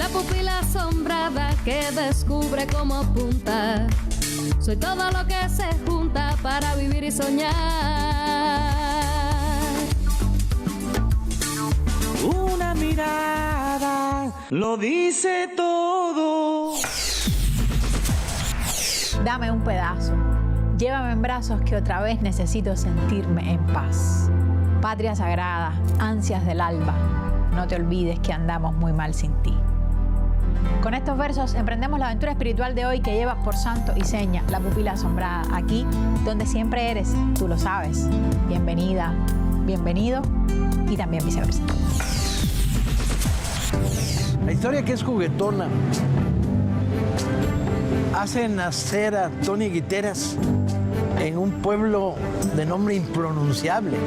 la pupila asombrada que descubre cómo apunta. Soy todo lo que se junta para vivir y soñar. Una mirada lo dice todo. Dame un pedazo. Llévame en brazos que otra vez necesito sentirme en paz. Patria sagrada, ansias del alba. No te olvides que andamos muy mal sin ti. Con estos versos emprendemos la aventura espiritual de hoy que llevas por santo y seña, la pupila asombrada, aquí donde siempre eres, tú lo sabes. Bienvenida, bienvenido y también viceversa. La historia que es juguetona hace nacer a Tony Guiteras en un pueblo de nombre impronunciable,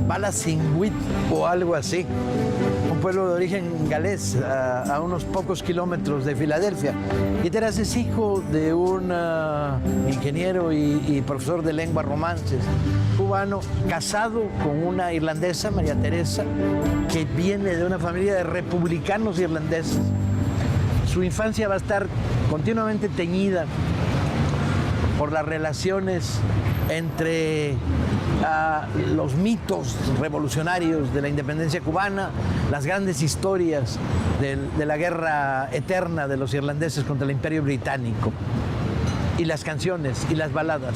Balasinguit o algo así. Un pueblo de origen galés, a unos pocos kilómetros de Filadelfia. Guiteras es hijo de un ingeniero y profesor de lengua romances cubano, casado con una irlandesa, María Teresa, que viene de una familia de republicanos irlandeses. Su infancia va a estar continuamente teñida por las relaciones entre los mitos revolucionarios de la independencia cubana, las grandes historias de la guerra eterna de los irlandeses contra el Imperio Británico, y las canciones y las baladas.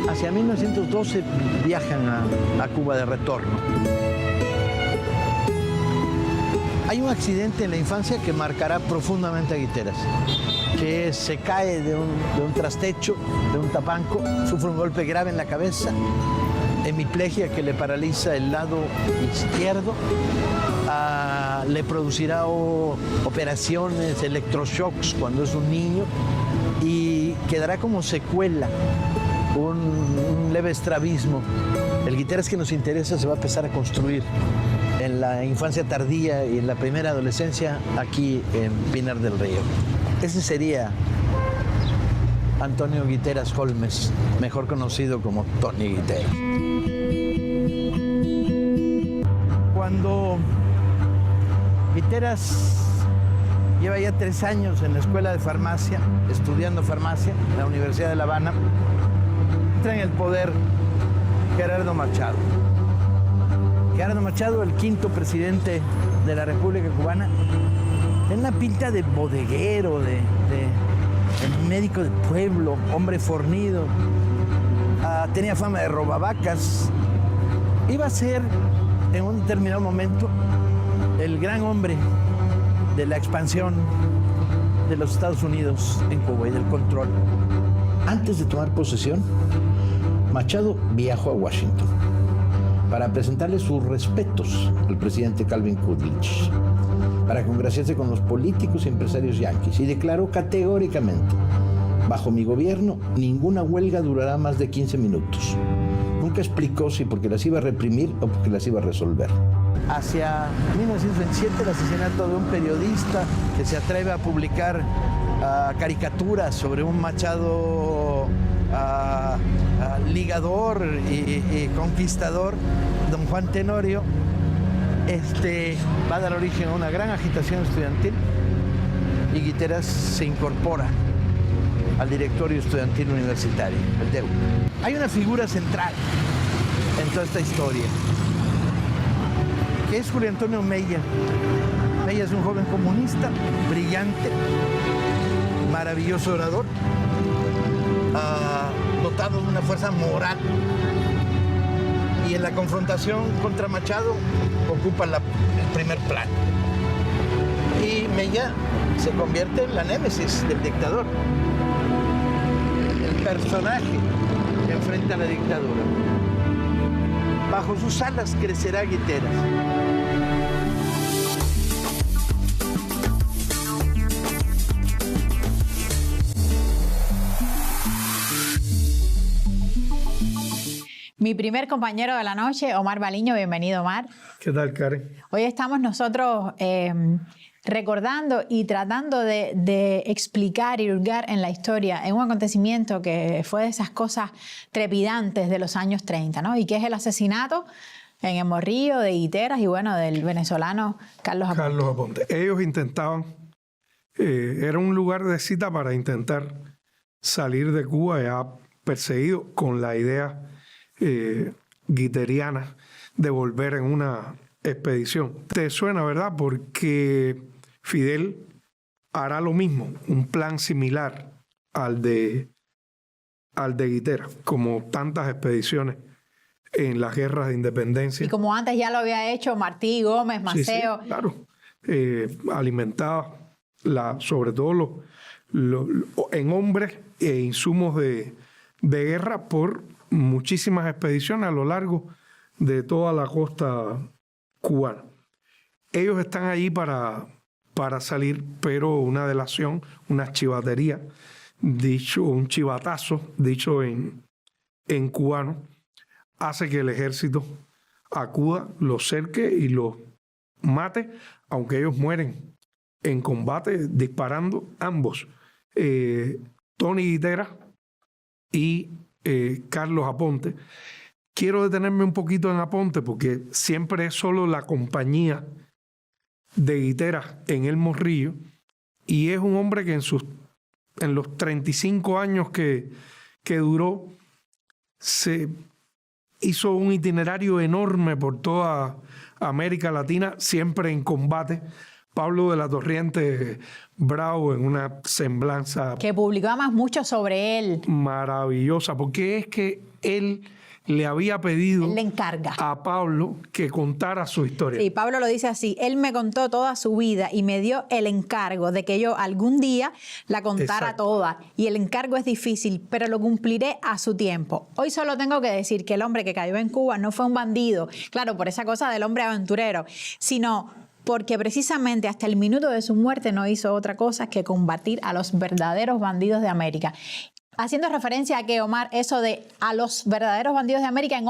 Hacia 1912 viajan a Cuba de retorno. Hay un accidente en la infancia que marcará profundamente a Guiteras, que se cae de un trastecho, de un tapanco, sufre un golpe grave en la cabeza, hemiplegia que le paraliza el lado izquierdo, le producirá operaciones, electroshocks cuando es un niño, y quedará como secuela un leve estrabismo. El Guiteras que nos interesa se va a empezar a construir en la infancia tardía y en la primera adolescencia aquí en Pinar del Río. Ese sería Antonio Guiteras Holmes, mejor conocido como Tony Guiteras. Cuando Guiteras lleva ya 3 años en la escuela de farmacia, estudiando farmacia en la Universidad de La Habana, entra en el poder Gerardo Machado. Gerardo Machado, el 5º presidente de la República Cubana, tiene una pinta de bodeguero, de médico de pueblo, hombre fornido. Tenía fama de robavacas. Iba a ser, en un determinado momento, el gran hombre de la expansión de los Estados Unidos en Cuba y del control. Antes de tomar posesión, Machado viajó a Washington para presentarle sus respetos al presidente Calvin Coolidge, para congraciarse con los políticos y empresarios yanquis, y declaró categóricamente: bajo mi gobierno, ninguna huelga durará más de 15 minutos. Nunca explicó si porque las iba a reprimir o porque las iba a resolver. Hacia 1927, el asesinato de un periodista que se atreve a publicar caricaturas sobre un Machado ligador y conquistador, don Juan Tenorio, va a dar origen a una gran agitación estudiantil, y Guiteras se incorpora al directorio estudiantil universitario, el DEU. Hay una figura central en toda esta historia, que es Julio Antonio Mella. Mella es un joven comunista, brillante, maravilloso orador, dotado de una fuerza moral, y en la confrontación contra Machado ocupa el primer plano. Y Mella se convierte en la némesis del dictador, el personaje que enfrenta a la dictadura. Bajo sus alas crecerá Guiteras. Mi primer compañero de la noche, Omar Baliño. Bienvenido, Omar. ¿Qué tal, Karen? Hoy estamos nosotros recordando y tratando de explicar y hurgar en la historia en un acontecimiento que fue de esas cosas trepidantes de los años 30, ¿no? Y que es el asesinato en el Morrillo, de Guiteras y bueno, del venezolano Carlos Aponte. Carlos Aponte. Ellos intentaban, era un lugar de cita para intentar salir de Cuba ya perseguido con la idea guiteriana de volver en una expedición. Te suena, ¿verdad? Porque Fidel hará lo mismo, un plan similar al de Guitera, como tantas expediciones en las guerras de independencia. Y como antes ya lo había hecho Martí, Gómez, Maceo. Sí, claro. Alimentaba sobre todo en hombres e insumos de guerra por muchísimas expediciones a lo largo de toda la costa cubana. Ellos están allí para salir, pero una delación, una chivatería, un chivatazo, dicho en cubano, hace que el ejército acuda, los cerque y los mate, aunque ellos mueren en combate disparando ambos, Tony Guitera y Carlos Aponte. Quiero detenerme un poquito en Aponte porque siempre es solo la compañía de Guitera en el Morrillo y es un hombre que en los 35 años que duró se hizo un itinerario enorme por toda América Latina, siempre en combate. Pablo de la Torriente Bravo en una semblanza que publicó además mucho sobre él. Maravillosa, porque es que él le había pedido, él le encarga a Pablo que contara su historia. Y Pablo lo dice así: él me contó toda su vida y me dio el encargo de que yo algún día la contara Exacto. toda. Y el encargo es difícil, pero lo cumpliré a su tiempo. Hoy solo tengo que decir que el hombre que cayó en Cuba no fue un bandido, claro, por esa cosa del hombre aventurero, sino porque precisamente hasta el minuto de su muerte no hizo otra cosa que combatir a los verdaderos bandidos de América. Haciendo referencia a que, Omar, eso de a los verdaderos bandidos de América en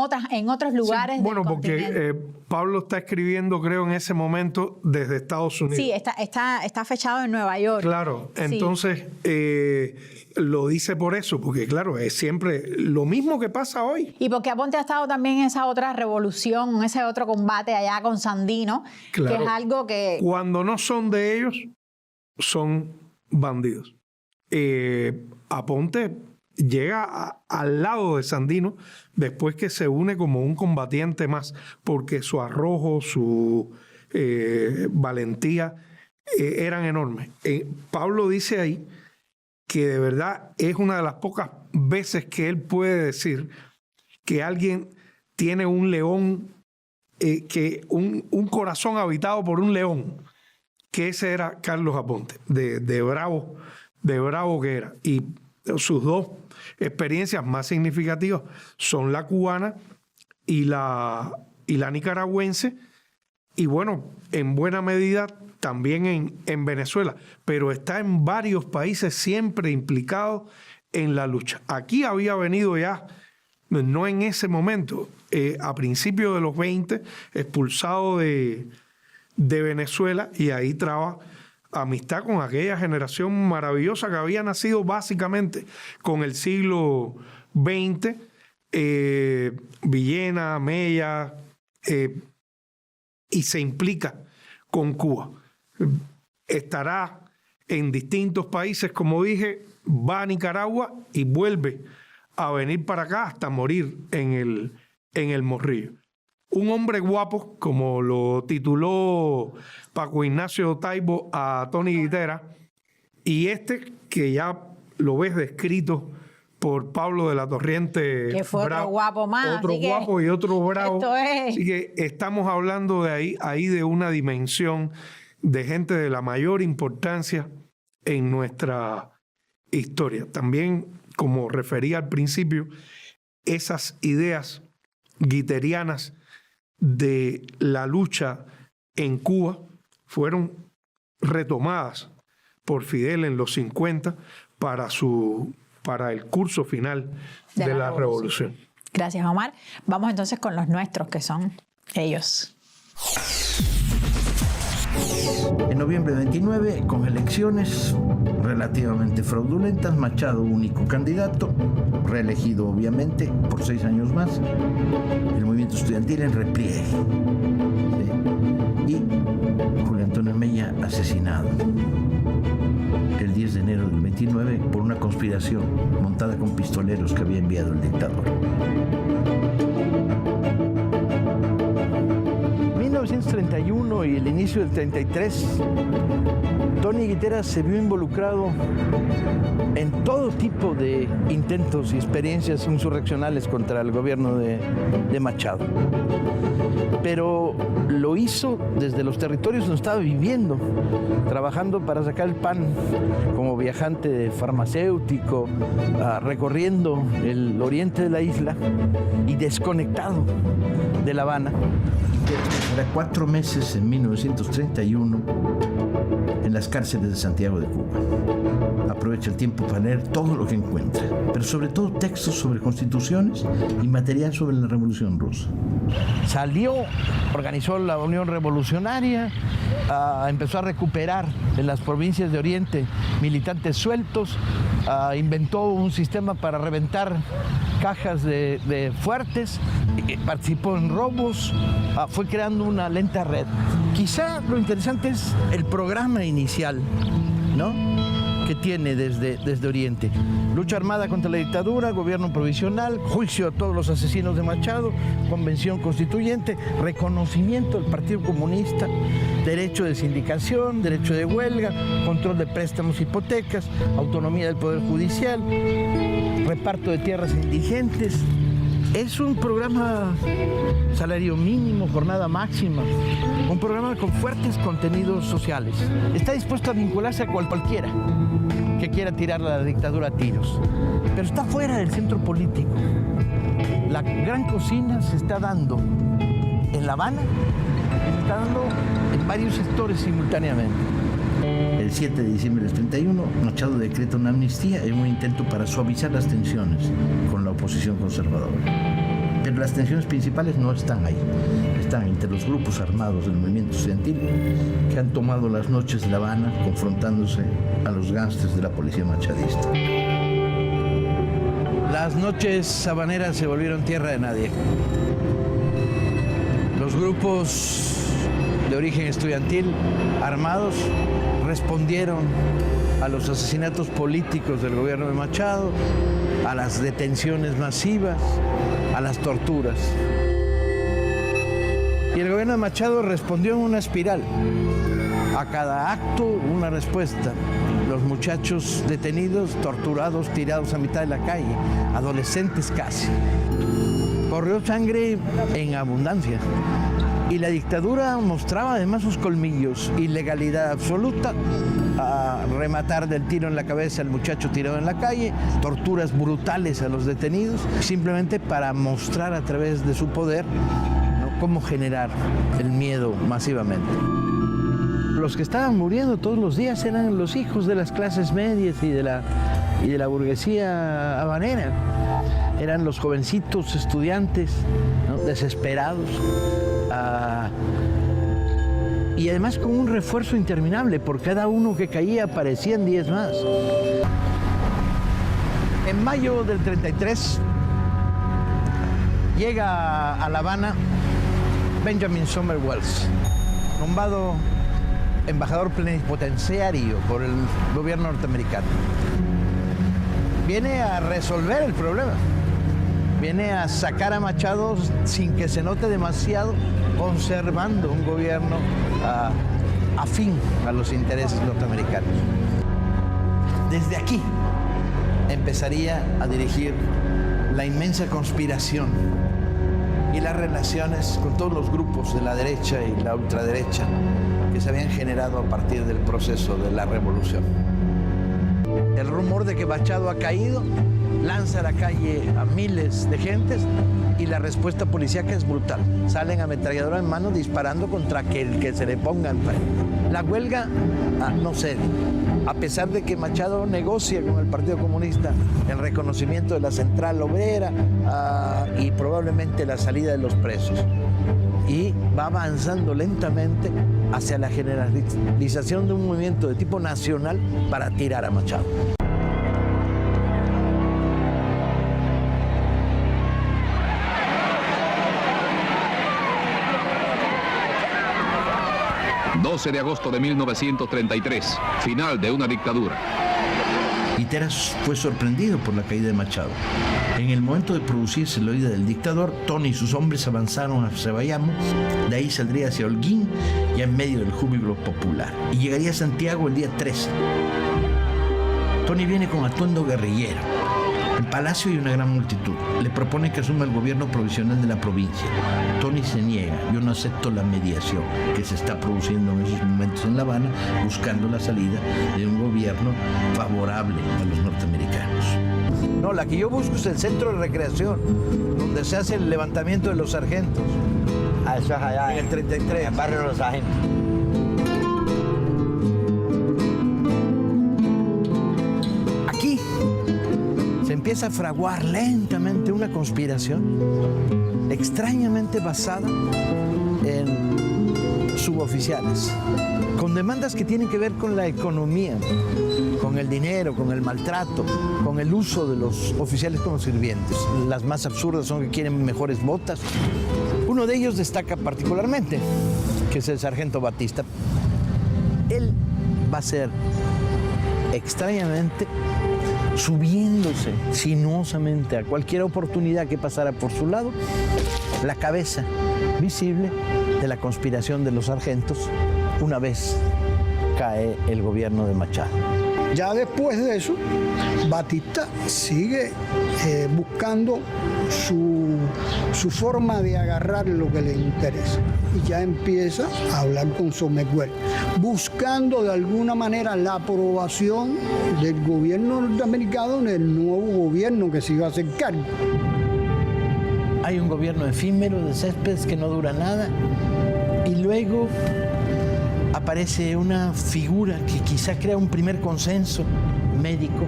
otros lugares. Sí, bueno, del porque continente. Pablo está escribiendo, creo, en ese momento desde Estados Unidos. Sí, está fechado en Nueva York. Claro, Sí. entonces lo dice por eso, porque claro, es siempre lo mismo que pasa hoy. Y porque Aponte ha estado también en esa otra revolución, en ese otro combate allá con Sandino, Claro. que es algo que... Cuando no son de ellos, son bandidos. Aponte llega al lado de Sandino después que se une como un combatiente más, porque su arrojo, su valentía eran enormes. Pablo dice ahí que de verdad es una de las pocas veces que él puede decir que alguien tiene un león, un corazón habitado por un león, que ese era Carlos Aponte, de bravo que era. Y sus dos experiencias más significativas son la cubana y la nicaragüense, y bueno, en buena medida también en Venezuela, pero está en varios países siempre implicado en la lucha. Aquí había venido ya, no en ese momento, a principios de los 20, expulsado de Venezuela, y ahí traba amistad con aquella generación maravillosa que había nacido básicamente con el siglo XX, Villena, Mella, y se implica con Cuba. Estará en distintos países, como dije, va a Nicaragua y vuelve a venir para acá hasta morir en el Morrillo. Un hombre guapo, como lo tituló Paco Ignacio Taibo a Tony Guitera, y que ya lo ves descrito por Pablo de la Torriente. Que fue otro guapo más. Otro guapo y otro bravo. Esto es. Así que estamos hablando de ahí de una dimensión de gente de la mayor importancia en nuestra historia. También, como refería al principio, esas ideas guiterianas de la lucha en Cuba fueron retomadas por Fidel en los 50 para el curso final de la revolución. Gracias, Omar. Vamos entonces con los nuestros, que son ellos. En noviembre de 29, con elecciones relativamente fraudulentas, Machado, único candidato, reelegido obviamente por 6 años más, el movimiento estudiantil en repliegue. ¿Sí? Y Julio Antonio Mella asesinado el 10 de enero del 29 por una conspiración montada con pistoleros que había enviado el dictador. 1931 y el inicio del 33, Tony Guiteras se vio involucrado en todo tipo de intentos y experiencias insurreccionales contra el gobierno de Machado. Pero lo hizo desde los territorios donde estaba viviendo, trabajando para sacar el pan como viajante farmacéutico, recorriendo el oriente de la isla y desconectado de La Habana. Era 4 meses en 1931 en las cárceles de Santiago de Cuba. Aprovecha el tiempo para leer todo lo que encuentra, pero sobre todo textos sobre constituciones y material sobre la Revolución Rusa. Salió, organizó la Unión Revolucionaria, empezó a recuperar en las provincias de Oriente militantes sueltos, inventó un sistema para reventar cajas de fuertes, participó en robos, fue creando una lenta red. Quizá lo interesante es el programa inicial, ¿no?, que tiene desde Oriente. Lucha armada contra la dictadura, gobierno provisional, juicio a todos los asesinos de Machado, convención constituyente, reconocimiento del Partido Comunista, derecho de sindicación, derecho de huelga, control de préstamos, hipotecas, autonomía del Poder Judicial, reparto de tierras indigentes. Es un programa salario mínimo, jornada máxima, un programa con fuertes contenidos sociales. Está dispuesto a vincularse a cualquiera que quiera tirar la dictadura a tiros, pero está fuera del centro político. La gran cocina se está dando en La Habana, se está dando en varios sectores simultáneamente. El 7 de diciembre del 31, Machado decreta una amnistía en un intento para suavizar las tensiones con la oposición conservadora. Pero las tensiones principales no están ahí. Están entre los grupos armados del movimiento estudiantil que han tomado las noches de La Habana confrontándose a los gángsters de la policía machadista. Las noches habaneras se volvieron tierra de nadie. Los grupos de origen estudiantil armados respondieron a los asesinatos políticos del gobierno de Machado, a las detenciones masivas, a las torturas. Y el gobierno de Machado respondió en una espiral. A cada acto, una respuesta. Los muchachos detenidos, torturados, tirados a mitad de la calle, adolescentes casi. Corrió sangre en abundancia. Y la dictadura mostraba además sus colmillos, ilegalidad absoluta, a rematar del tiro en la cabeza al muchacho tirado en la calle, torturas brutales a los detenidos, simplemente para mostrar a través de su poder, ¿no?, cómo generar el miedo masivamente. Los que estaban muriendo todos los días eran los hijos de las clases medias y de la burguesía habanera. Eran los jovencitos estudiantes, ¿no?, desesperados. Y además con un refuerzo interminable, por cada uno que caía aparecían 10 más. En mayo del 33 llega a La Habana Benjamin Somerwells, nombrado embajador plenipotenciario por el gobierno norteamericano. Viene a resolver el problema. Viene a sacar a Machado sin que se note demasiado, conservando un gobierno afín a los intereses norteamericanos. Desde aquí empezaría a dirigir la inmensa conspiración y las relaciones con todos los grupos de la derecha y la ultraderecha que se habían generado a partir del proceso de la revolución. El rumor de que Machado ha caído lanza a la calle a miles de gentes y la respuesta policíaca es brutal. Salen ametralladora en mano disparando contra el que se le ponga enfrente. La huelga no cede, a pesar de que Machado negocia con el Partido Comunista el reconocimiento de la central obrera y probablemente la salida de los presos. Y va avanzando lentamente hacia la generalización de un movimiento de tipo nacional para tirar a Machado. ...12 de agosto de 1933, final de una dictadura. Guiteras fue sorprendido por la caída de Machado. En el momento de producirse la huida del dictador, Tony y sus hombres avanzaron hacia Bayamo, de ahí saldría hacia Holguín, ya en medio del júbilo popular, y llegaría a Santiago el día 13. Tony viene con atuendo guerrillero. En Palacio hay una gran multitud. Le propone que asuma el gobierno provisional de la provincia. Tony se niega. Yo no acepto la mediación que se está produciendo en esos momentos en La Habana, buscando la salida de un gobierno favorable a los norteamericanos. No, la que yo busco es el centro de recreación, donde se hace el levantamiento de los sargentos. Eso es allá en el 33. En el barrio de los sargentos. Aquí se empieza a fraguar lentamente una conspiración extrañamente basada en suboficiales, con demandas que tienen que ver con la economía, con el dinero, con el maltrato, con el uso de los oficiales como sirvientes. Las más absurdas son que quieren mejores botas. Uno de ellos destaca particularmente, que es el sargento Batista. Él va a ser extrañamente subiéndose sinuosamente a cualquier oportunidad que pasara por su lado, la cabeza visible de la conspiración de los sargentos una vez cae el gobierno de Machado. Ya después de eso, Batista sigue buscando su forma de agarrar lo que le interesa. Y ya empieza a hablar con Somerville, buscando de alguna manera la aprobación del gobierno norteamericano en el nuevo gobierno que se iba a hacer cargo. Hay un gobierno efímero de Céspedes que no dura nada y luego aparece una figura que quizá crea un primer consenso médico.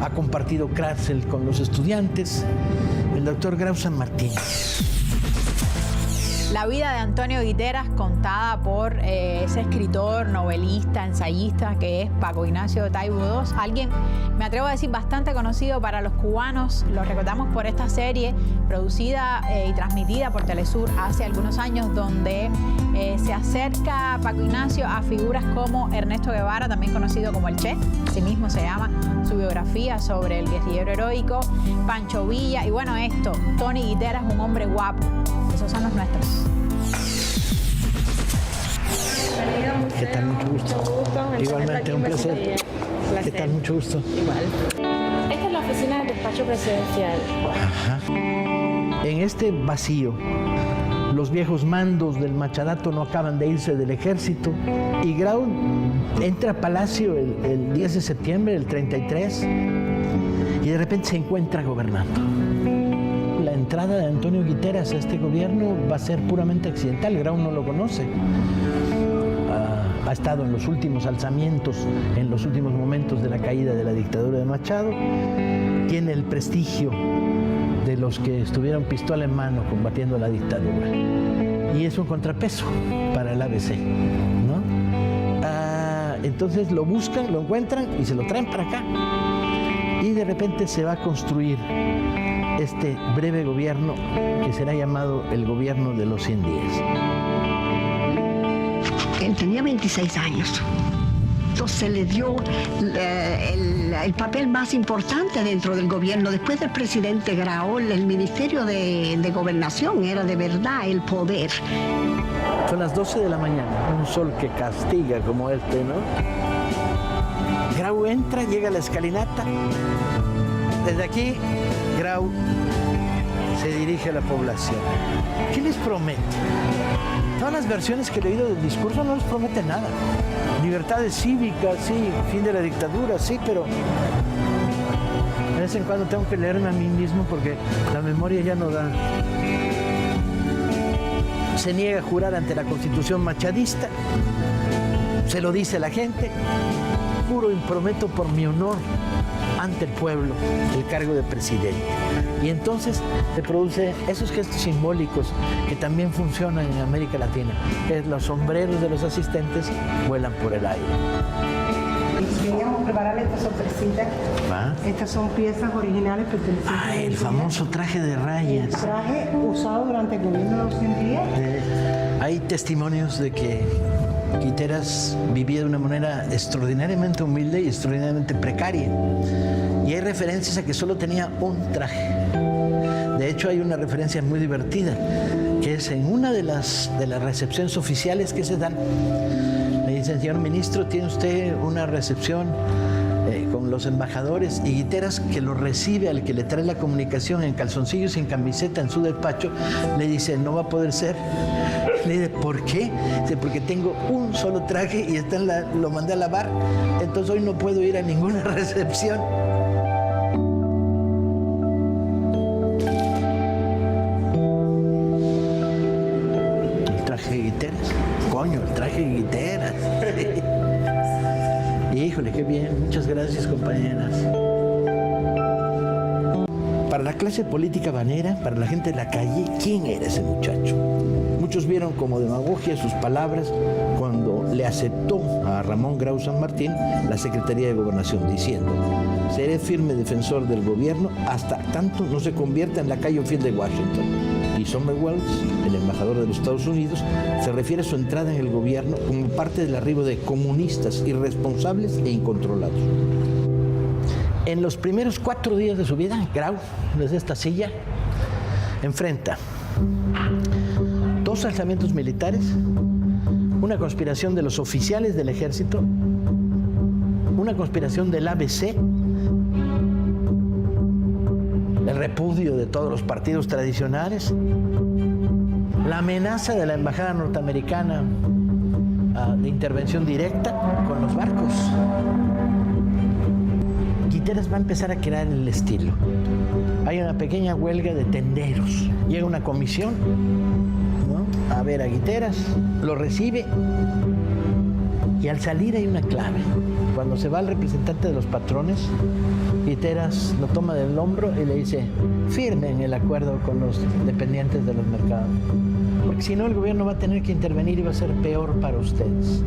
Ha compartido cárcel con los estudiantes, el doctor Grau San Martín. La vida de Antonio Guiteras, contada por ese escritor, novelista, ensayista que es Paco Ignacio Taibo II, alguien, me atrevo a decir, bastante conocido para los cubanos. Lo recordamos por esta serie producida y transmitida por Telesur hace algunos años, donde se acerca Paco Ignacio a figuras como Ernesto Guevara, también conocido como el Che, así mismo se llama su biografía sobre el guerrillero heroico, Pancho Villa, y bueno, esto, Tony Guiteras, un hombre guapo. Esos son los nuestros. ¿Qué tal? Mucho gusto. Igualmente, un placer. ¿Qué tal? Mucho gusto. Igual. Esta es la oficina del despacho presidencial. Ajá. En este vacío, los viejos mandos del Machadato no acaban de irse del ejército y Grau entra a Palacio el 10 de septiembre del 33 y de repente se encuentra gobernando. La entrada de Antonio Guiteras a este gobierno va a ser puramente accidental. Grau no lo conoce. Ha estado en los últimos alzamientos, en los últimos momentos de la caída de la dictadura de Machado. Tiene el prestigio de los que estuvieron pistola en mano combatiendo la dictadura. Y es un contrapeso para el ABC, ¿no? Entonces lo buscan, lo encuentran y se lo traen para acá. Y de repente se va a construir este breve gobierno que será llamado el gobierno de los 100 días. Él tenía 26 años. Entonces le dio el papel más importante dentro del gobierno. Después del presidente Grau, el Ministerio de Gobernación era de verdad el poder. Son las 12 de la mañana, un sol que castiga como este, ¿no? Grau entra, llega a la escalinata. Desde aquí, Grau se dirige a la población. ¿Qué les promete? Todas las versiones que he leído del discurso no les promete nada. Libertades cívicas, sí, fin de la dictadura, sí, pero vez en cuando tengo que leerme a mí mismo porque la memoria ya no da. Se niega a jurar ante la Constitución machadista, se lo dice la gente, juro y prometo por mi honor ante el pueblo el cargo de presidente. Y entonces se produce esos gestos simbólicos que también funcionan en América Latina, que es los sombreros de los asistentes vuelan por el aire. Queríamos prepararle esta sorpresita. ¿Va? Estas son piezas originales pertenecientes a el famoso traje de rayas. El traje usado durante el gobierno de los 100 días. Hay testimonios de que Guiteras vivía de una manera extraordinariamente humilde y extraordinariamente precaria. Y hay referencias a que solo tenía un traje. De hecho, hay una referencia muy divertida, que es en una de las recepciones oficiales que se dan. Le dicen, señor ministro, ¿tiene usted una recepción con los embajadores? Y Guiteras, que lo recibe al que le trae la comunicación en calzoncillos y en camiseta en su despacho, le dice, no va a poder ser. Le dice, ¿por qué? Dice, porque tengo un solo traje y lo mandé a lavar, entonces hoy no puedo ir a ninguna recepción. El traje de Guiteras. Coño, el traje de Guiteras. Híjole, qué bien. Muchas gracias, compañeras. Para la clase política banera, para la gente de la calle, ¿quién era ese muchacho? Muchos vieron como demagogia sus palabras cuando le aceptó a Ramón Grau San Martín la Secretaría de Gobernación, diciendo, seré firme defensor del gobierno hasta tanto no se convierta en lacayo fiel de Washington. Y Sumner Welles, el embajador de los Estados Unidos, se refiere a su entrada en el gobierno como parte del arribo de comunistas irresponsables e incontrolados. En los primeros 4 días de su vida, Grau, desde esta silla, enfrenta 2 alzamientos militares, una conspiración de los oficiales del ejército, una conspiración del ABC, el repudio de todos los partidos tradicionales, la amenaza de la embajada norteamericana de intervención directa con los barcos. Guiteras va a empezar a crear el estilo. Hay una pequeña huelga de tenderos. Llega una comisión, ¿no?, a ver a Guiteras, lo recibe y al salir hay una clave. Cuando se va el representante de los patrones, Guiteras lo toma del hombro y le dice, firmen el acuerdo con los dependientes de los mercados, porque si no el gobierno va a tener que intervenir y va a ser peor para ustedes.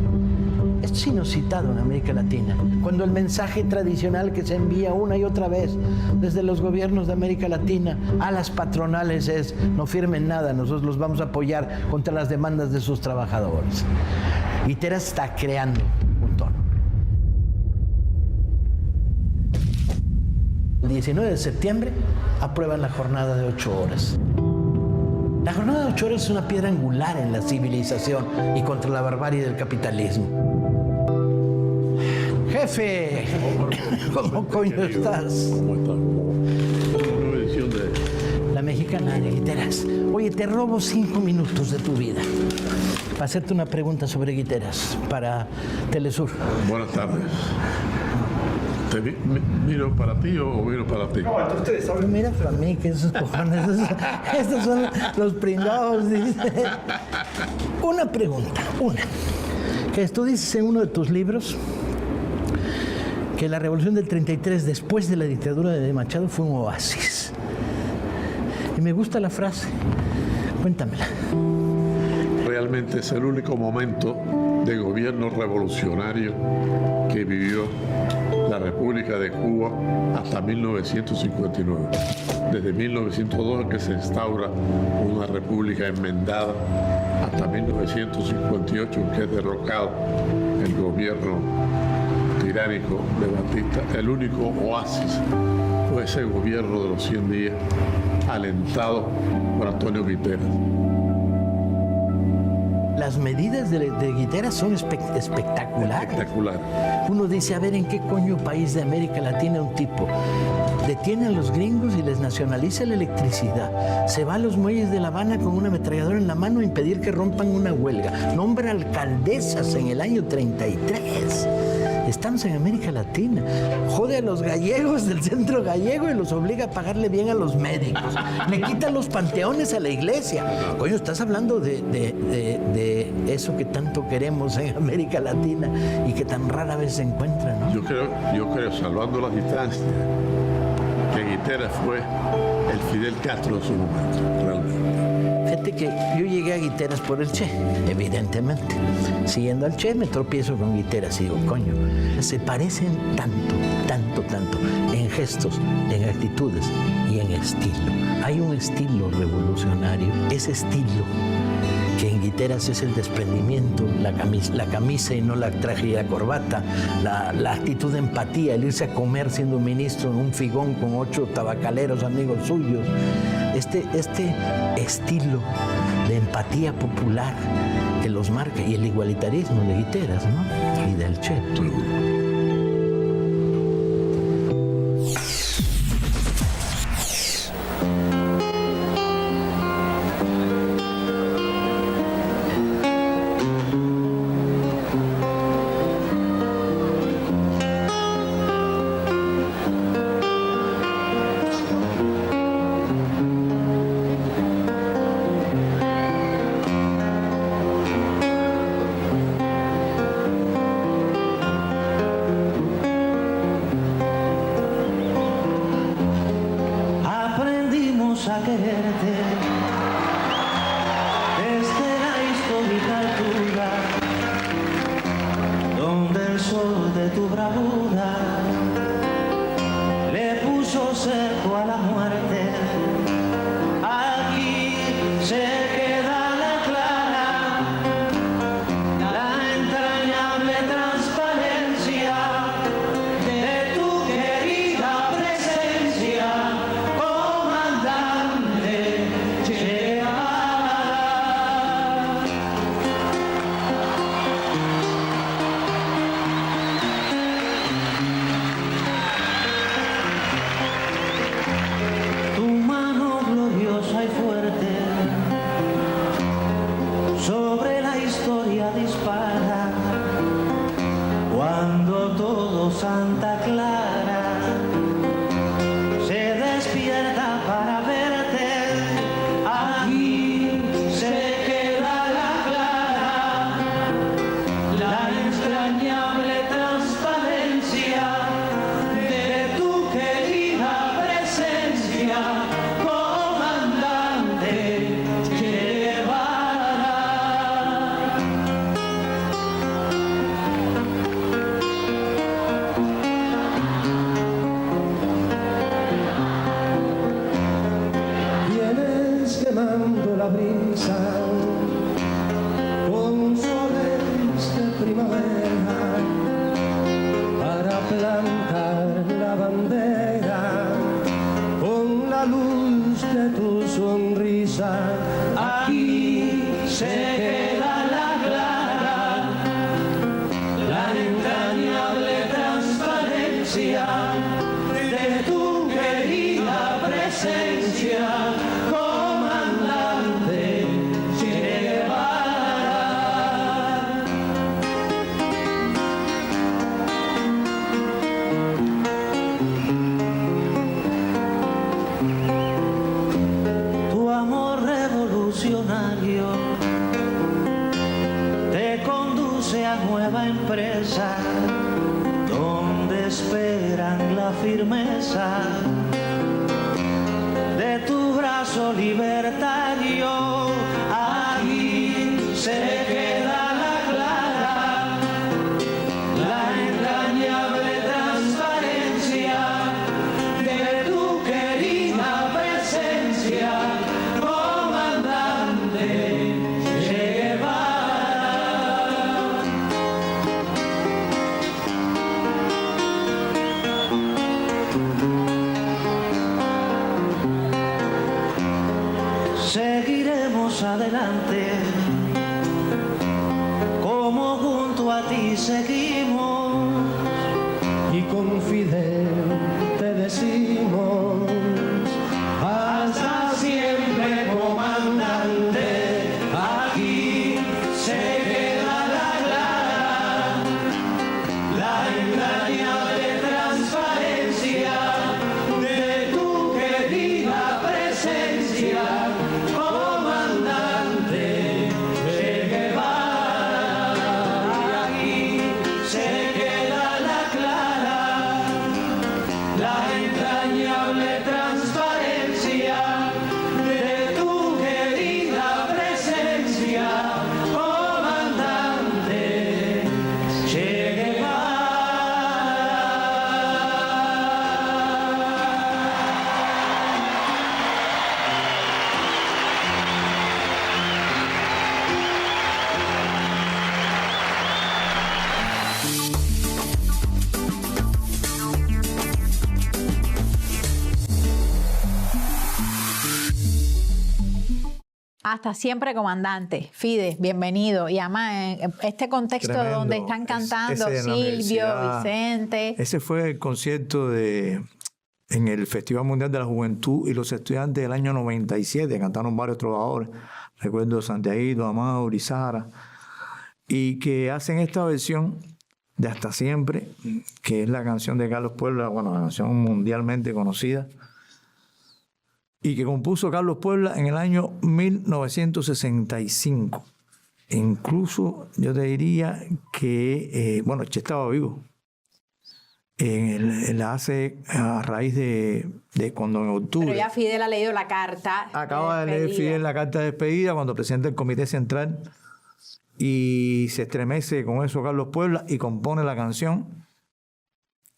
Esto es inusitado en América Latina, cuando el mensaje tradicional que se envía una y otra vez desde los gobiernos de América Latina a las patronales es, no firmen nada, nosotros los vamos a apoyar contra las demandas de sus trabajadores. Guiteras está creando un tono. El 19 de septiembre aprueban la jornada de 8 horas. La jornada de 8 horas es una piedra angular en la civilización y contra la barbarie del capitalismo. Jefe, ¿cómo coño estás? ¿Cómo estás? Una edición de La Mexicana de Guiteras. Oye, te robo 5 minutos de tu vida para hacerte una pregunta sobre Guiteras para Telesur. Buenas tardes. ¿Miro para ti o miro para ti? No, ustedes saben. Mira para mí, que esos cojones, estos son los pringados, dice. Una pregunta, que tú dices en uno de tus libros que la revolución del 33, después de la dictadura de Machado, fue un oasis. Y me gusta la frase. Cuéntamela. Realmente es el único momento de gobierno revolucionario que vivió la República de Cuba hasta 1959. Desde 1902 que se instaura una república enmendada hasta 1958 que es derrocado el gobierno tiránico de Batista. El único oasis fue ese gobierno de los 100 días alentado por Antonio Guiteras. Las medidas de Guiteras son espectaculares. Espectacular. Uno dice, a ver, ¿en qué coño país de América Latina un tipo detiene a los gringos y les nacionaliza la electricidad? Se va a los muelles de La Habana con una ametralladora en la mano a impedir que rompan una huelga. Nombra alcaldesas en el año 33. Estamos en América Latina. Jode a los gallegos del centro gallego y los obliga a pagarle bien a los médicos. Le quita los panteones a la iglesia. Coño, estás hablando de eso que tanto queremos en América Latina y que tan rara vez se encuentra, ¿no? Yo creo, salvando las distancias, que Guiteras fue el Fidel Castro de su momento, realmente. Fíjate que yo llegué a Guiteras por el Che, evidentemente. Siguiendo al Che me tropiezo con Guiteras y digo, coño, se parecen tanto, en gestos, en actitudes y en estilo. Hay un estilo revolucionario, ese estilo que en Guiteras es el desprendimiento, la camisa y no la traje y la corbata, la actitud de empatía, el irse a comer siendo ministro en un figón con 8 tabacaleros amigos suyos. Este estilo de empatía popular que los marca, y el igualitarismo de Guiteras, ¿no? Y del Che. A quererte desde la histórica altura, donde el sol de tu bravura le puso cerco a la muerte. Aquí se queda la clara, la entrañable transparencia de tu querida presencia. Sobre la historia dispara, cuando todo Santa Clara se despierta para verte. Aquí se queda la clara, la entrañable transparencia de tu querida presencia, comandante Che Guevara. Vienes quemando la brisa con soles de primavera para plantar la bandera con la luz de tu sonrisa. Aquí se queda la clara, la entrañable transparencia de tu querida presencia, comandante Che Guevara. Tu amor revolucionario te conduce a nueva empresa, donde esperan la firmeza de tu brazo libertario. Aquí se queda la clara, la entrañable transparencia de tu querida presencia, comandante Che Guevara. Seguiremos adelante, como junto a ti seguimos, y con Fidel te decimos, hasta siempre, comandante. Aquí se queda la clara, la Hasta siempre, comandante. Fide, bienvenido. Y además, en este contexto Tremendo. donde están cantando Ese en la Silvio, universidad. Vicente. Ese fue el concierto en el Festival Mundial de la Juventud y los estudiantes del año 97. Cantaron varios trovadores. Recuerdo Santiaguito, Amado, Urizara. Y que hacen esta versión de Hasta Siempre, que es la canción de Carlos Puebla, bueno, la canción mundialmente conocida, y que compuso Carlos Puebla en el año 1965. Incluso yo te diría que, bueno, Che estaba vivo. La hace a raíz de cuando en octubre... Pero ya Fidel ha leído la carta. Acaba de leer Fidel la carta de despedida cuando presenta el Comité Central y se estremece con eso Carlos Puebla y compone la canción.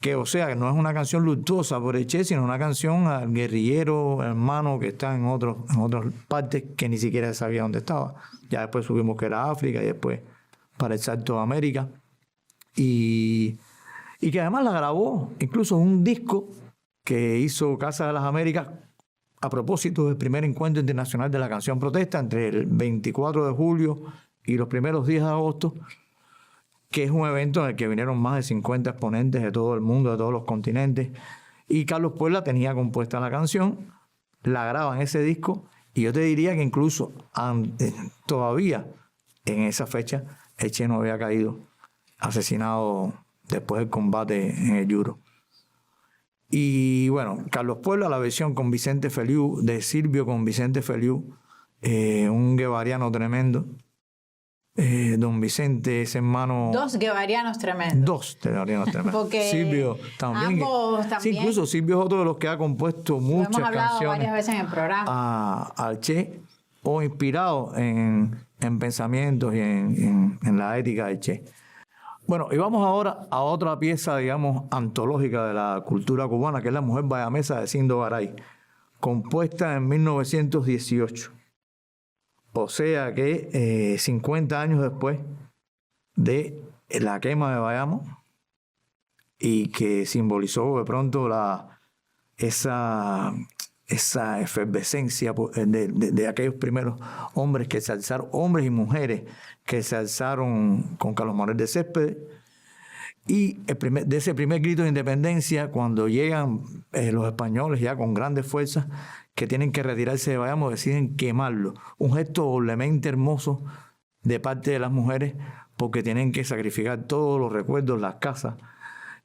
Que, o sea, que no es una canción luctuosa por el Che, sino una canción al guerrillero hermano que está en otras partes que ni siquiera sabía dónde estaba. Ya después supimos que era África y después para el Salto de América. Y que además la grabó, incluso un disco que hizo Casa de las Américas a propósito del primer encuentro internacional de la canción protesta entre el 24 de julio y los primeros días de agosto, que es un evento en el que vinieron más de 50 exponentes de todo el mundo, de todos los continentes, y Carlos Puebla tenía compuesta la canción, la graba en ese disco, y yo te diría que incluso todavía en esa fecha el Che no había caído asesinado después del combate en el Yuro. Y bueno, Carlos Puebla, la versión con Vicente Feliú, de Silvio con Vicente Feliú, un guevariano tremendo. Don Vicente es hermano... Dos guevarianos tremendos. Dos guevarianos tremendos. Porque Silvio también. ambos también. Sí, incluso Silvio es otro de los que ha compuesto muchas hemos hablado canciones varias veces en el programa. al Che, o inspirado en pensamientos y en la ética del Che. Bueno, y vamos ahora a otra pieza, digamos, antológica de la cultura cubana, que es La Mujer Bayamesa de Sindo Garay, compuesta en 1918. O sea que 50 años después de la quema de Bayamo, y que simbolizó de pronto esa efervescencia de aquellos primeros hombres que se alzaron, hombres y mujeres que se alzaron con Carlos Manuel de Céspedes, y de ese primer grito de independencia, cuando llegan los españoles ya con grandes fuerzas que tienen que retirarse de Bayamo, deciden quemarlo. Un gesto doblemente hermoso de parte de las mujeres, porque tienen que sacrificar todos los recuerdos, las casas,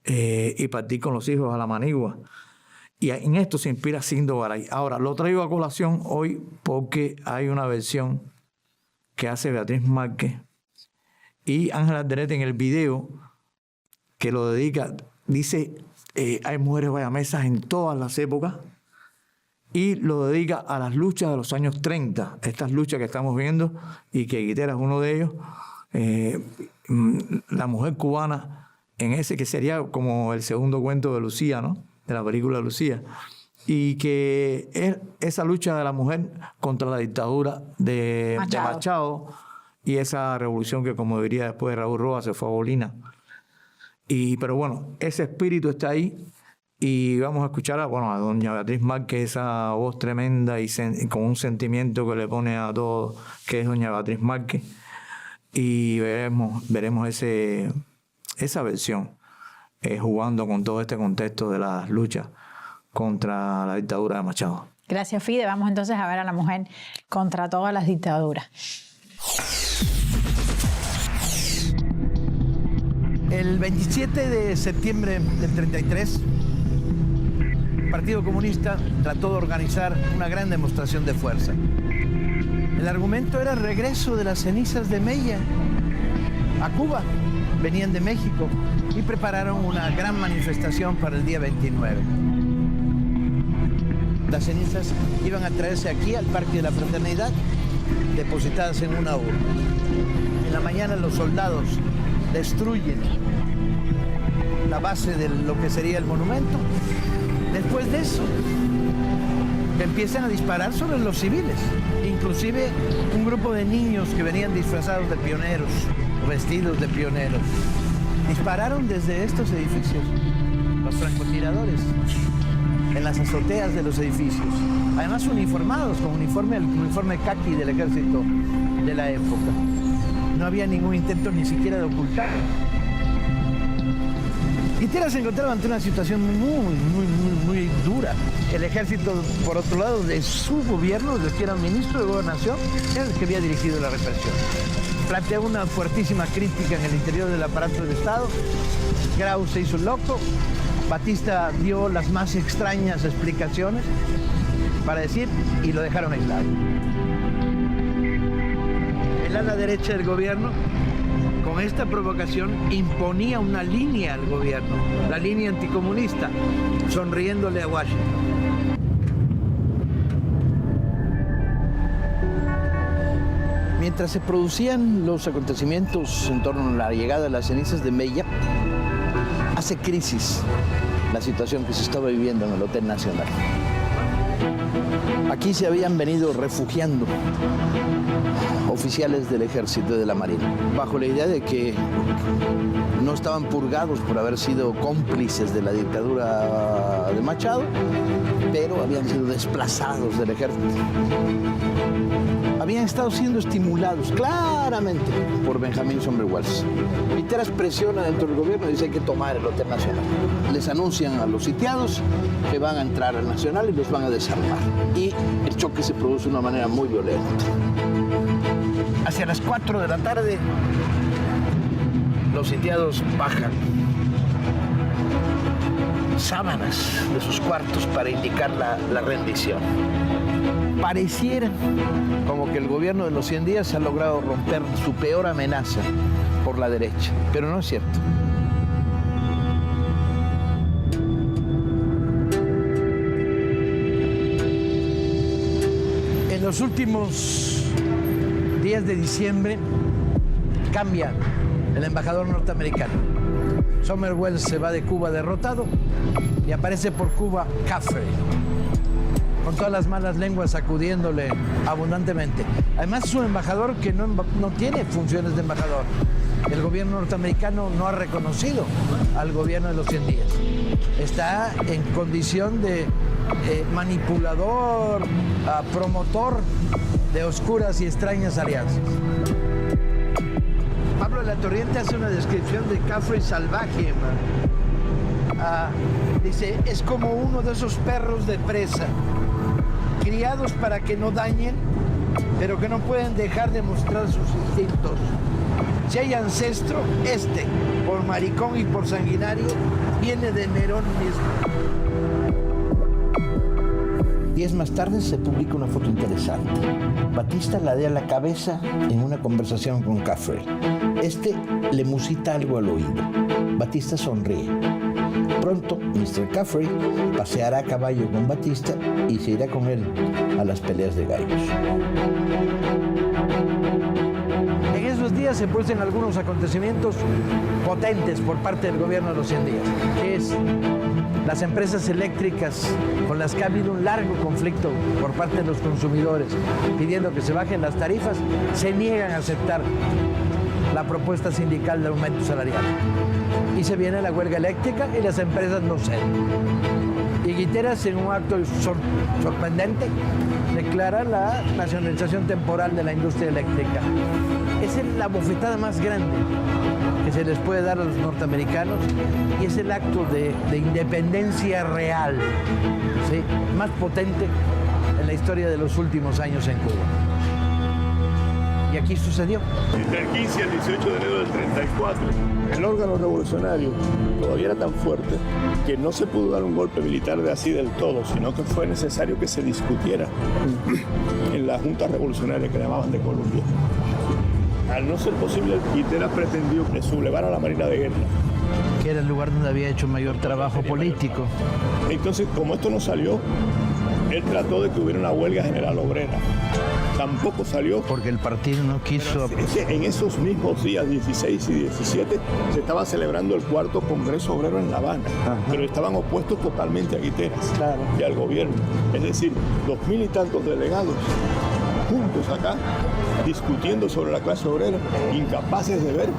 y partir con los hijos a la manigua. Y en esto se inspira Sindo Garay. Ahora, lo traigo a colación hoy porque hay una versión que hace Beatriz Márquez y Ángela Alderete en el video, que lo dedica, dice, hay mujeres bayamesas en todas las épocas, y lo dedica a las luchas de los años 30, estas luchas que estamos viendo, y que Guitera es uno de ellos, la mujer cubana, en ese que sería como el segundo cuento de Lucía, ¿no?, de la película Lucía, y que es esa lucha de la mujer contra la dictadura de Machado, y esa revolución que, como diría después de Raúl Rojas, se fue a Bolina. Pero bueno, ese espíritu está ahí, y vamos a escuchar a doña Beatriz Márquez, esa voz tremenda y con un sentimiento que le pone a todo, que es doña Beatriz Márquez, y veremos esa versión, jugando con todo este contexto de las luchas contra la dictadura de Machado. Gracias, Fide. Vamos entonces a ver a la mujer contra todas las dictaduras. El 27 de septiembre del 33, el Partido Comunista trató de organizar una gran demostración de fuerza. El argumento era el regreso de las cenizas de Mella a Cuba. Venían de México y prepararon una gran manifestación para el día 29. Las cenizas iban a traerse aquí al Parque de la Fraternidad, depositadas en una urna. En la mañana los soldados destruyen la base de lo que sería el monumento. Después de eso, empiezan a disparar sobre los civiles. Inclusive un grupo de niños que venían disfrazados de pioneros, o vestidos de pioneros, dispararon desde estos edificios. Los francotiradores en las azoteas de los edificios. Además uniformados, con el uniforme caqui del ejército de la época. No había ningún intento ni siquiera de ocultar. Guiteras se encontraba ante una situación muy dura. El ejército, por otro lado, de su gobierno, de que era ministro de Gobernación, era el que había dirigido la represión. Planteó una fuertísima crítica en el interior del aparato del Estado. Grau se hizo loco. Batista dio las más extrañas explicaciones para decir, y lo dejaron aislado. El ala derecha del gobierno, con esta provocación, imponía una línea al gobierno, la línea anticomunista, sonriéndole a Washington. Mientras se producían los acontecimientos en torno a la llegada de las cenizas de Mella, hace crisis la situación que se estaba viviendo en el Hotel Nacional. Aquí se habían venido refugiando oficiales del ejército y de la marina, bajo la idea de que no estaban purgados por haber sido cómplices de la dictadura de Machado, pero habían sido desplazados del ejército. Habían estado siendo estimulados claramente por Benjamín Somers-Wells. Guiteras presiona dentro del gobierno y dice hay que tomar el Hotel Nacional. Les anuncian a los sitiados que van a entrar al Nacional y los van a desarmar. Y el choque se produce de una manera muy violenta. Hacia las 4 de la tarde, los sitiados bajan sábanas de sus cuartos para indicar la rendición. Pareciera como que el gobierno de los 100 días ha logrado romper su peor amenaza por la derecha, pero no es cierto. En los últimos días de diciembre cambia el embajador norteamericano. Somers-Wells se va de Cuba derrotado y aparece por Cuba Caffrey, con todas las malas lenguas sacudiéndole abundantemente. Además es un embajador que no tiene funciones de embajador. El gobierno norteamericano no ha reconocido al gobierno de los 100 días. Está en condición de manipulador, promotor de oscuras y extrañas alianzas. Pablo de la Torriente hace una descripción de Caffrey salvaje. Dice, es como uno de esos perros de presa, criados para que no dañen, pero que no pueden dejar de mostrar sus instintos. Si hay ancestro, por maricón y por sanguinario, viene de Nerón mismo. Días más tarde se publica una foto interesante. Batista ladea la cabeza en una conversación con Caffrey. Le musita algo al oído. Batista sonríe. Pronto, Mr. Caffrey paseará a caballo con Batista y se irá con él a las peleas de gallos. En esos días se producen algunos acontecimientos potentes por parte del gobierno de los 100 días, que es las empresas eléctricas con las que ha habido un largo conflicto por parte de los consumidores pidiendo que se bajen las tarifas, se niegan a aceptar la propuesta sindical de aumento salarial. Y se viene la huelga eléctrica y las empresas no ceden. Y Guiteras, en un acto sorprendente, declara la nacionalización temporal de la industria eléctrica. Esa es la bofetada más grande que se les puede dar a los norteamericanos y es el acto de independencia real, ¿sí?, más potente en la historia de los últimos años en Cuba. Y aquí sucedió. Entre el 15 y el 18 de enero del 34, el órgano revolucionario todavía era tan fuerte que no se pudo dar un golpe militar de así del todo, sino que fue necesario que se discutiera en la Junta Revolucionaria que llamaban de Colombia. Al no ser posible, Guiteras pretendió que sublevara a la Marina de Guerra, que era el lugar donde había hecho mayor trabajo político. Entonces, como esto no salió, él trató de que hubiera una huelga general obrera. Tampoco salió. Porque el partido no quiso. En esos mismos días, 16 y 17, se estaba celebrando el 4º Congreso Obrero en La Habana. Ajá. Pero estaban opuestos totalmente a Guiteras, claro, y al gobierno. Es decir, 2000 y tantos delegados juntos acá, discutiendo sobre la clase obrera, incapaces de ver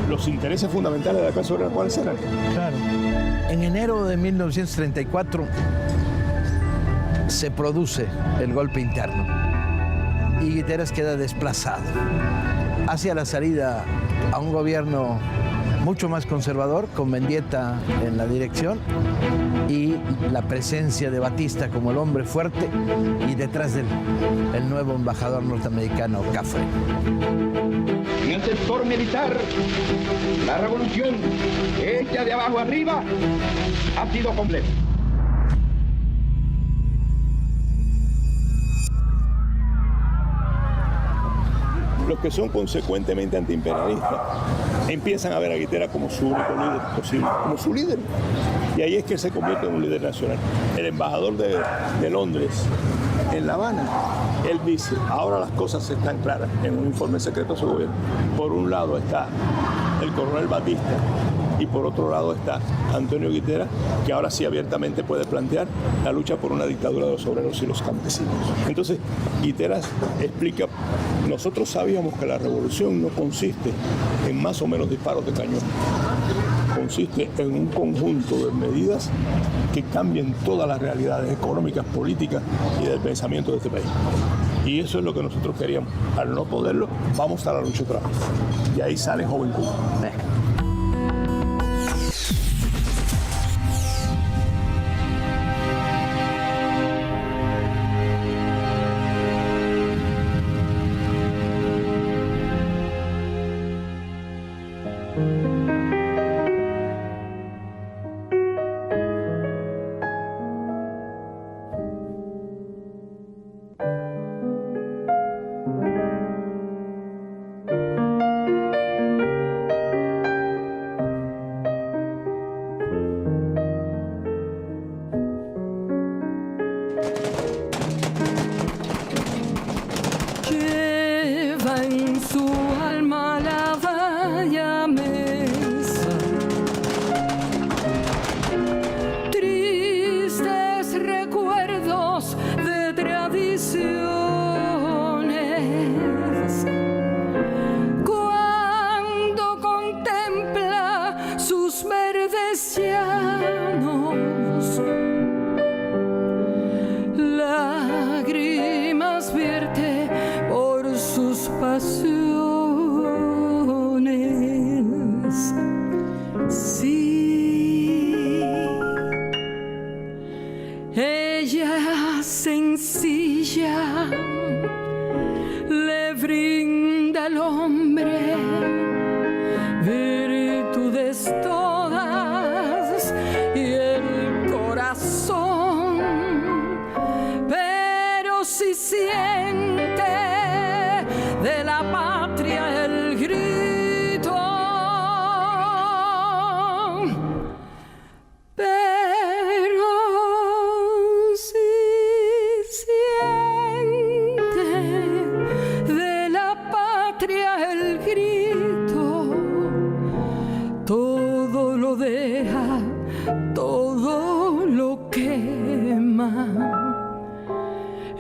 los intereses fundamentales de la clase obrera, ¿cuáles eran? Claro. En enero de 1934, se produce el golpe interno y Guiteras queda desplazado hacia la salida a un gobierno mucho más conservador, con Mendieta en la dirección y la presencia de Batista como el hombre fuerte y detrás del el nuevo embajador norteamericano Caffrey. En el sector militar, la revolución hecha de abajo arriba ha sido completa. Los que son consecuentemente antiimperialistas empiezan a ver a Guiteras como su único líder posible, como su líder. Y ahí es que se convierte en un líder nacional. El embajador de Londres en La Habana, él dice, ahora las cosas están claras en un informe secreto de su gobierno. Por un lado está el coronel Batista y por otro lado está Antonio Guiteras, que ahora sí abiertamente puede plantear la lucha por una dictadura de los obreros y los campesinos. Entonces, Guiteras explica, nosotros sabíamos que la revolución no consiste en más o menos disparos de cañón, consiste en un conjunto de medidas que cambien todas las realidades económicas, políticas y del pensamiento de este país. Y eso es lo que nosotros queríamos. Al no poderlo, vamos a la lucha otra vez. Y ahí sale Joven Cuba.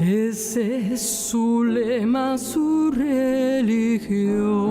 Ese es su lema, su religión.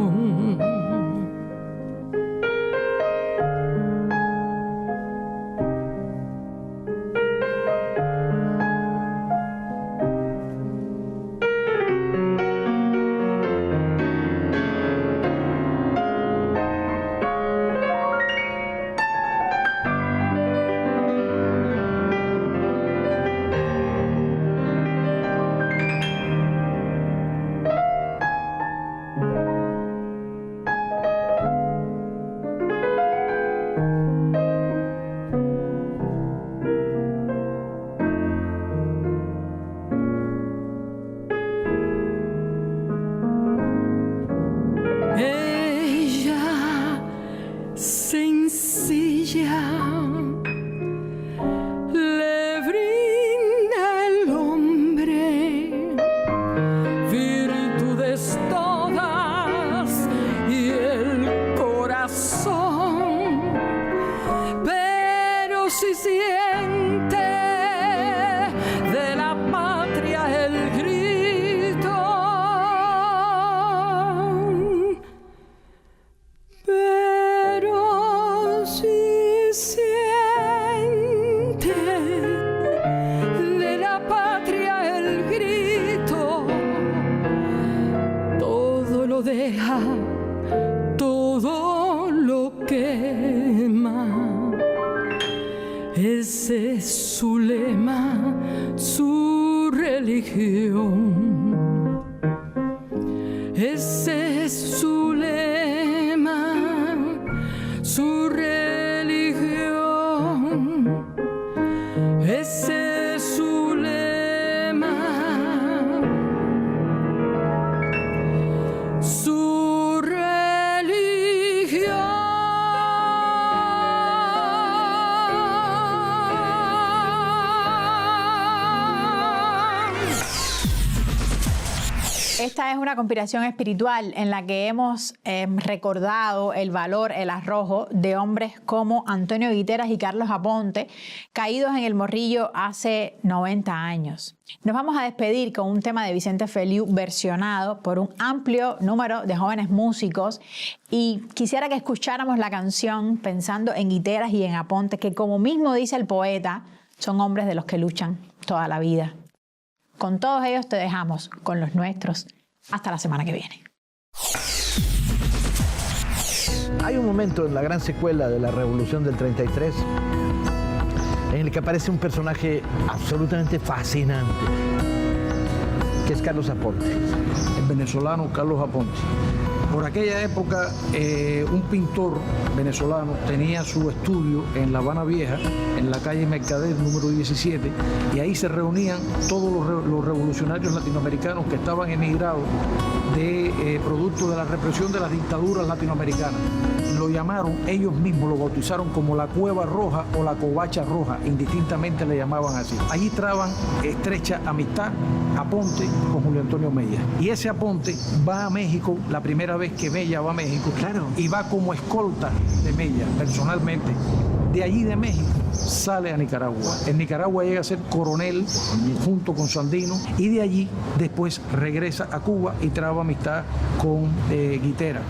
lo deja, todo lo quema. Ese es su lema, su religión. Ese es su lema, su religión. Ese es su lema, su religión. Esta es una conspiración espiritual en la que hemos recordado el valor, el arrojo de hombres como Antonio Guiteras y Carlos Aponte, caídos en el Morrillo hace 90 años. Nos vamos a despedir con un tema de Vicente Feliu versionado por un amplio número de jóvenes músicos, y quisiera que escucháramos la canción pensando en Guiteras y en Aponte, que como mismo dice el poeta, son hombres de los que luchan toda la vida. Con todos ellos te dejamos, con los nuestros. Hasta la semana que viene. Hay un momento en la gran secuela de la Revolución del 33 en el que aparece un personaje absolutamente fascinante, que es Carlos Aponte. El venezolano Carlos Aponte. Por aquella época, un pintor venezolano tenía su estudio en La Habana Vieja, en la calle Mercader número 17, y ahí se reunían todos los revolucionarios latinoamericanos que estaban emigrados de producto de la represión de las dictaduras latinoamericanas. Lo llamaron, ellos mismos lo bautizaron como la Cueva Roja o la Covacha Roja, indistintamente le llamaban así. Allí traban estrecha amistad Aponte con Julio Antonio Mella. Y ese Aponte va a México la primera vez que Mella va a México, claro, y va como escolta de Mella, personalmente. De allí de México sale a Nicaragua. En Nicaragua llega a ser coronel junto con Sandino, y de allí después regresa a Cuba y traba amistad con Guiteras.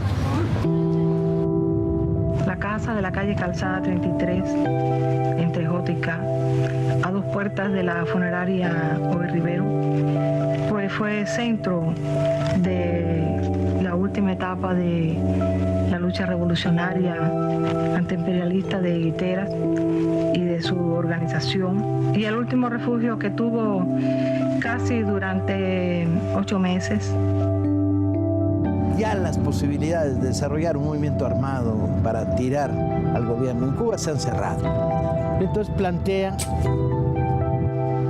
La casa de la calle Calzada 33, entre J y K, a 2 puertas de la funeraria Ove Rivero, pues fue centro de la última etapa de la lucha revolucionaria antiimperialista de Guiteras y de su organización, y el último refugio que tuvo casi durante 8 meses. Ya las posibilidades de desarrollar un movimiento armado para tirar al gobierno en Cuba se han cerrado. Entonces plantea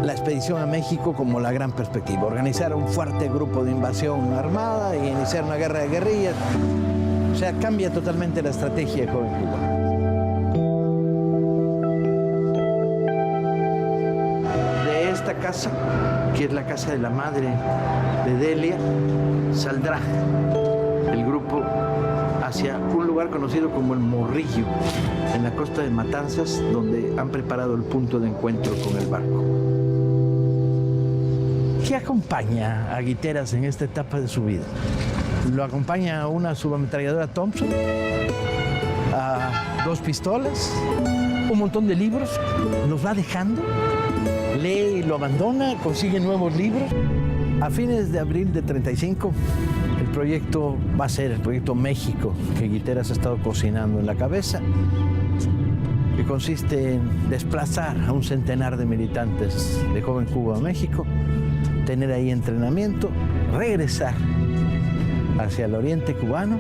la expedición a México como la gran perspectiva, organizar un fuerte grupo de invasión armada y iniciar una guerra de guerrillas. O sea, cambia totalmente la estrategia de Joven Cuba. De esta casa, que es la casa de la madre de Delia, saldrá el grupo hacia un lugar conocido como el Morrillo, en la costa de Matanzas, donde han preparado el punto de encuentro con el barco. ¿Qué acompaña a Guiteras en esta etapa de su vida? Lo acompaña una subametralladora Thompson, a 2 pistolas, un montón de libros, los va dejando, lee y lo abandona, consigue nuevos libros. A fines de abril de 35, el proyecto va a ser el proyecto México, que Guiteras ha estado cocinando en la cabeza, que consiste en desplazar a un centenar de militantes de Joven Cuba a México, tener ahí entrenamiento, regresar hacia el oriente cubano,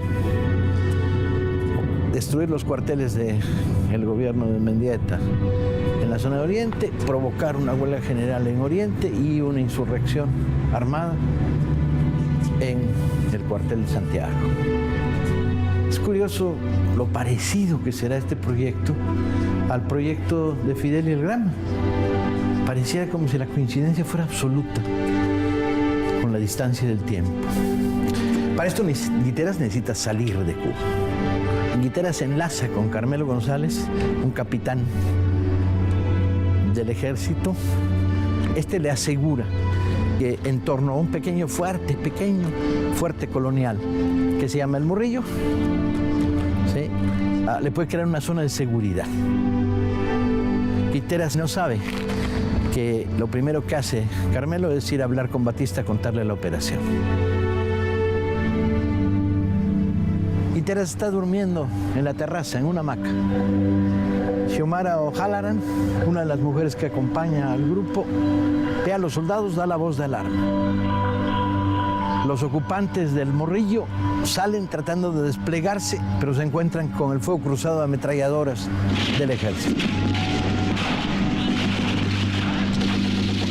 destruir los cuarteles del gobierno de Mendieta en la zona de Oriente, provocar una huelga general en Oriente y una insurrección armada en el cuartel de Santiago. Es curioso lo parecido que será este proyecto al proyecto de Fidel y el Grama. Pareciera como si la coincidencia fuera absoluta con la distancia del tiempo. Para esto Guiteras necesita salir de Cuba. Guiteras se enlaza con Carmelo González, un capitán del ejército. Este le asegura que en torno a un pequeño fuerte colonial que se llama El Morrillo, ¿sí?, le puede crear una zona de seguridad. Guiteras no sabe que lo primero que hace Carmelo es ir a hablar con Batista a contarle la operación. Guiteras está durmiendo en la terraza, en una hamaca. Xiomara O'Halloran, una de las mujeres que acompaña al grupo, ve a los soldados, da la voz de alarma. Los ocupantes del Morrillo salen tratando de desplegarse, pero se encuentran con el fuego cruzado de ametralladoras del ejército.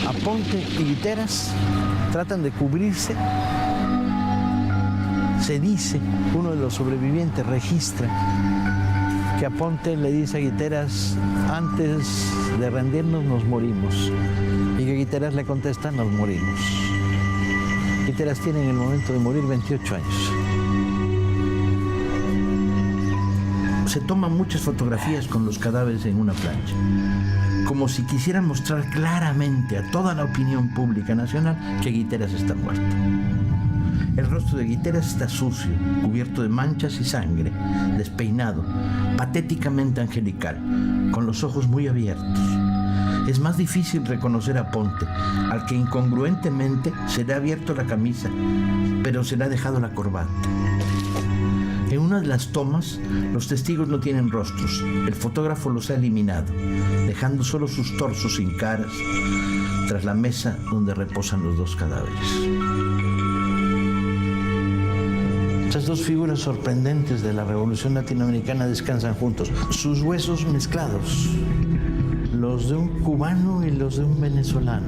Aponte y Guiteras tratan de cubrirse. Se dice, uno de los sobrevivientes registra que Aponte le dice a Guiteras, antes de rendirnos nos morimos. Y que Guiteras le contesta, nos morimos. Guiteras tiene en el momento de morir 28 años. Se toman muchas fotografías con los cadáveres en una plancha, como si quisieran mostrar claramente a toda la opinión pública nacional que Guiteras está muerto. El rostro de Guiteras está sucio, cubierto de manchas y sangre, despeinado, patéticamente angelical, con los ojos muy abiertos. Es más difícil reconocer a Ponte, al que incongruentemente se le ha abierto la camisa, pero se le ha dejado la corbata. En una de las tomas, los testigos no tienen rostros. El fotógrafo los ha eliminado, dejando solo sus torsos sin caras, tras la mesa donde reposan los dos cadáveres. Estas dos figuras sorprendentes de la Revolución Latinoamericana descansan juntos, sus huesos mezclados, los de un cubano y los de un venezolano,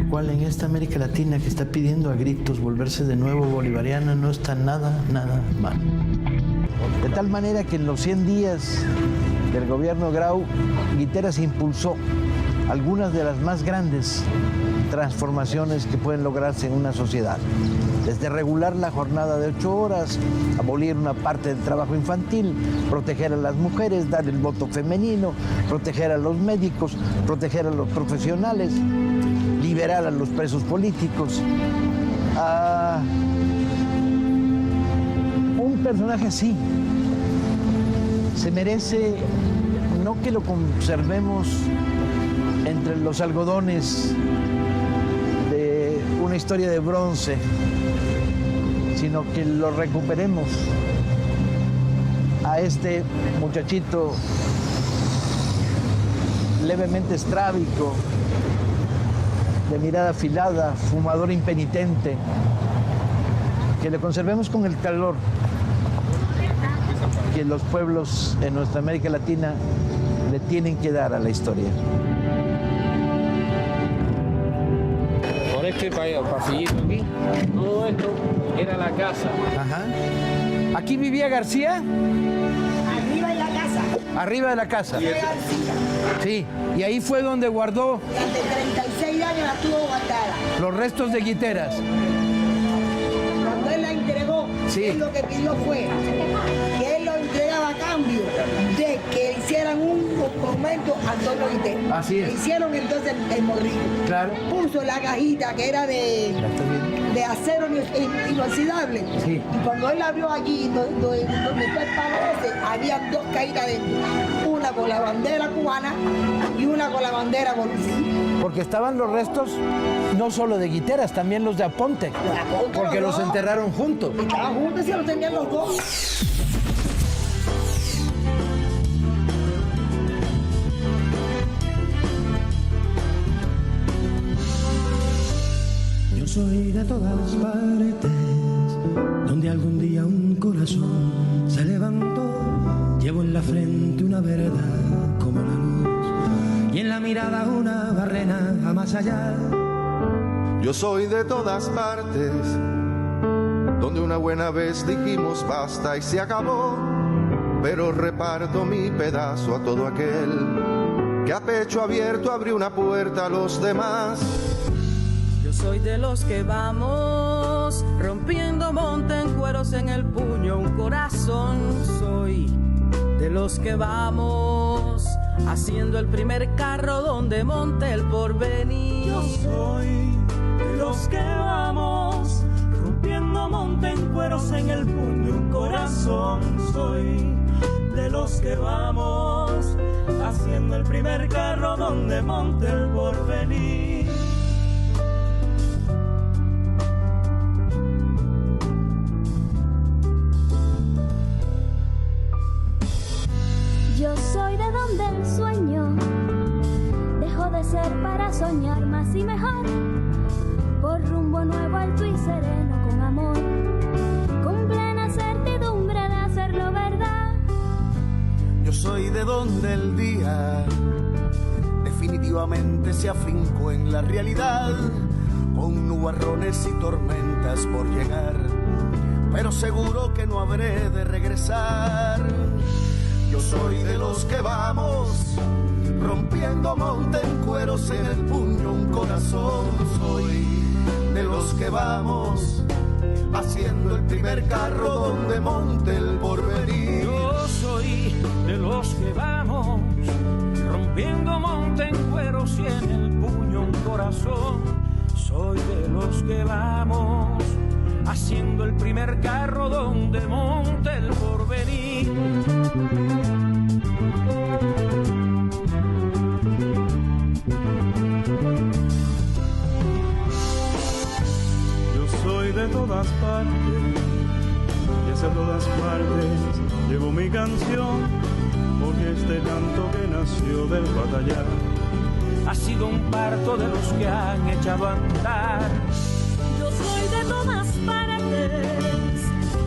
cual en esta América Latina que está pidiendo a gritos volverse de nuevo bolivariana no está nada mal. De tal manera que en los 100 días del gobierno Grau, Guiteras impulsó algunas de las más grandes transformaciones que pueden lograrse en una sociedad. Desde regular la jornada de 8 horas, abolir una parte del trabajo infantil, proteger a las mujeres, dar el voto femenino, proteger a los médicos, proteger a los profesionales, liberar a los presos políticos. Un personaje así se merece no que lo conservemos entre los algodones de una historia de bronce, sino que lo recuperemos a este muchachito levemente estrábico, de mirada afilada, fumador impenitente, que le conservemos con el calor que los pueblos en nuestra América Latina le tienen que dar a la historia. Por este pasillito aquí, todo esto era la casa. Ajá. ¿Aquí vivía García? Arriba de la casa. Arriba de la casa. Sí, y ahí fue donde guardó. Durante 36 años la tuvo guardada. Los restos de Guiteras. Cuando él la entregó, sí, él lo que pidió fue que él lo entregaba a cambio de que hicieran un monumento a Antonio Guiteras. Así es. Hicieron entonces el Morrillo. Claro. Puso la cajita que era de acero inoxidable. Sí. Y cuando él abrió allí, donde está el palo ese, había 2 cajitas dentro. Una con la bandera cubana y una con la bandera boliviana. Porque estaban los restos no solo de Guiteras, también los de Aponte. Porque los enterraron juntos. Estaban juntos y los tenían los dos. Yo soy de todas partes, donde algún día un corazón se levantó. Llevo en la frente una verdad como la luz y en la mirada una barrena a más allá. Yo soy de todas partes, donde una buena vez dijimos basta y se acabó, pero reparto mi pedazo a todo aquel que a pecho abierto abrió una puerta a los demás. Yo soy de los que vamos rompiendo montecueros en el puño un corazón. Soy de los que vamos haciendo el primer carro donde monte el porvenir. Yo soy de los que vamos rompiendo montecueros en el puño un corazón. Soy de los que vamos haciendo el primer carro donde monte el porvenir. donde el día definitivamente se afincó en la realidad, con nubarrones y tormentas por llegar, pero seguro que no habré de regresar. Yo soy de los que vamos rompiendo monte en cueros, en el puño un corazón. Soy de los que vamos haciendo el primer carro donde monte el porvenir. Yo soy de los que vamos rompiendo monte en cueros y en el puño un corazón. Soy de los que vamos haciendo el primer carro donde monte el porvenir. Yo soy de todas partes y hacia todas partes llevo mi canción, porque este canto que nació del batallar ha sido un parto de los que han echado a andar. Yo soy de todas partes,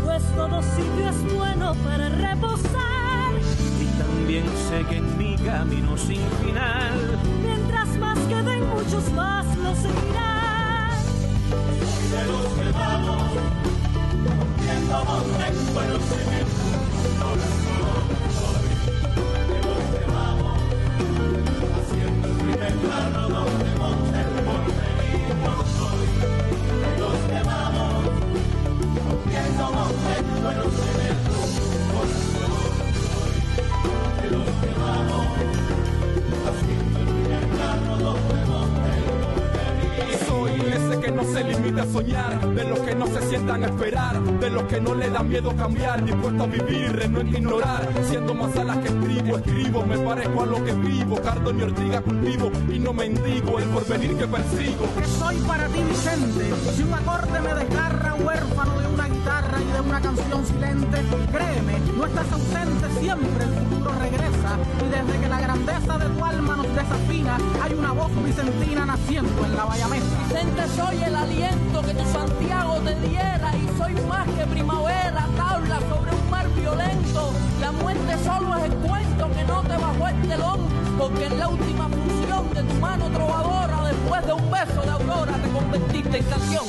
pues todo sitio es bueno para reposar. Y también sé que en mi camino sin final, mientras más queden muchos más lo seguirán. Soy de los que vamos rompiendo monte en cueros en el puño un corazón. Soy de los que vamos haciendo el primer carro donde monte el porvenir. Yo soy de los que vamos rompiendo monte en cueros en el puño un corazón. Soy de los que vamos haciendo el primer carro donde monte el porvenir. Soy ese que no se limita a soñar, de los que no se sientan a esperar, de los que no le da miedo cambiar, dispuesto a vivir, no ignorar, siendo más alas que escribo, me parezco a lo que vivo, cardo mi ortiga cultivo y no mendigo el porvenir que persigo. Que soy para ti Vicente, si un acorde me desgarra, huérfano de una guitarra y de una canción silente, créeme, no estás ausente, siempre el futuro regresa, y desde que la grandeza de tu alma nos desafina, hay una voz vicentina naciendo en la Bayamesa. Vicente, soy el aliento que tu Santiago te diera, y soy más que primavera, tabla sobre un mar violento. La muerte solo es el cuento que no te bajó el telón, porque en la última función de tu mano trovadora, después de un beso de aurora, te convertiste en canción.